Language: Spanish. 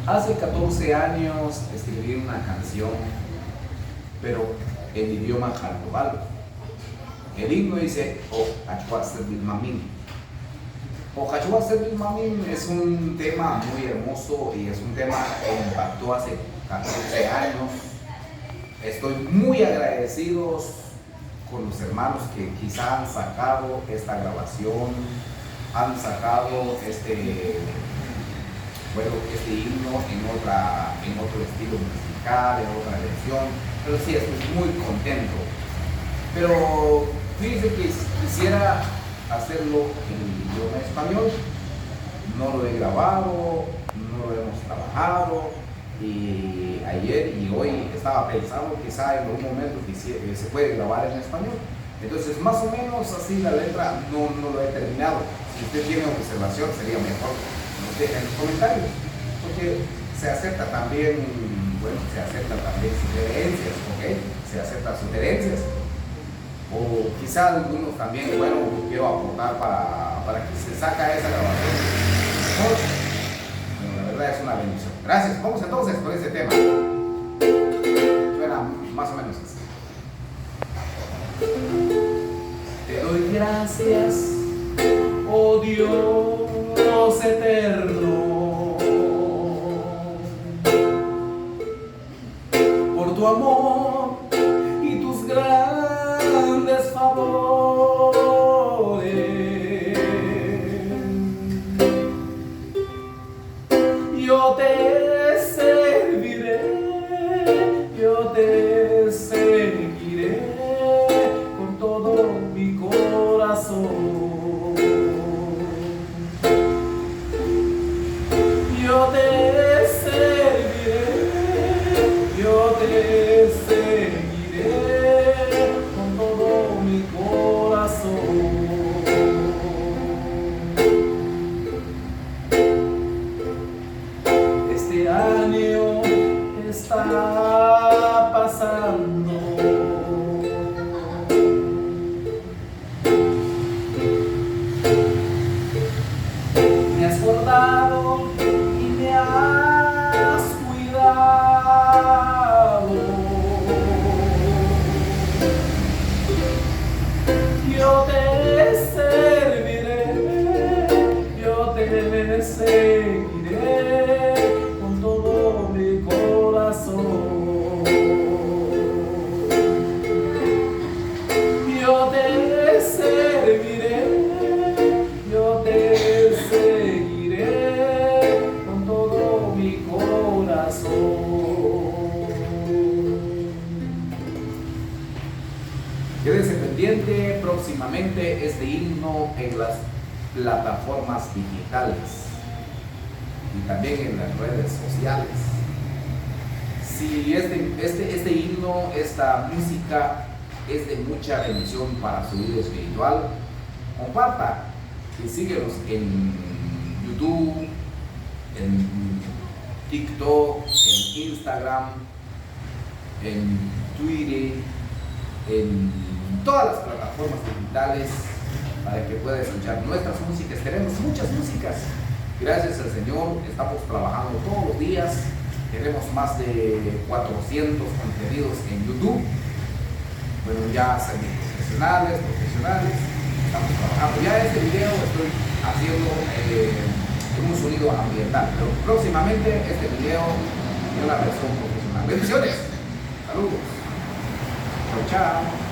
Hace 14 años escribí una canción, pero en idioma carnaval. El himno dice, O Hachuasebil Mamín. O Hachuasebil Mamín es un tema muy hermoso y es un tema que impactó hace 14 años. Estoy muy agradecido con los hermanos que quizá han sacado esta grabación, han sacado este himno en otro estilo musical, en otra versión, pero sí, estoy muy contento. Pero fíjense que quisiera hacerlo en el idioma español. No lo he grabado, no lo hemos trabajado, y ayer y hoy estaba pensando quizá en algún momento que se puede grabar en español. Entonces, más o menos así la letra no lo he terminado. Si usted tiene observación, sería mejor nos dejen en los comentarios, porque se acepta también, sugerencias, ¿ok? Se aceptan sugerencias. O quizá algunos también, quiero aportar para que se saca esa grabación mejor. Bueno, la verdad es una bendición. Gracias. Vamos entonces con este tema. Suena más o menos así. Te doy gracias, oh Dios eterno, por tu amor y tus grandes favores. Yo te serviré, yo te seguiré con todo mi corazón. Yo te serviré, yo te seguiré con todo mi corazón. Este año está pasando, me has guardado y me has cuidado. Yo te serviré, yo te seguiré con todo mi corazón. Yo te serviré, yo te seguiré con todo mi corazón. Quédense pendiente próximamente este himno en las plataformas digitales y también en las redes sociales. Si este himno, esta música es de mucha bendición para su vida espiritual, comparta y síguenos en YouTube, en TikTok, en Instagram, en Twitter, en todas las plataformas digitales para que pueda escuchar nuestras músicas. Tenemos muchas músicas, gracias al Señor, estamos trabajando todos los días. Tenemos más de 400 contenidos en YouTube. Bueno, ya semiprofesionales, profesionales, estamos trabajando. Ya este video estoy haciendo un sonido ambiental, pero próximamente este video en una versión profesional. Bendiciones, saludos, chao, chao.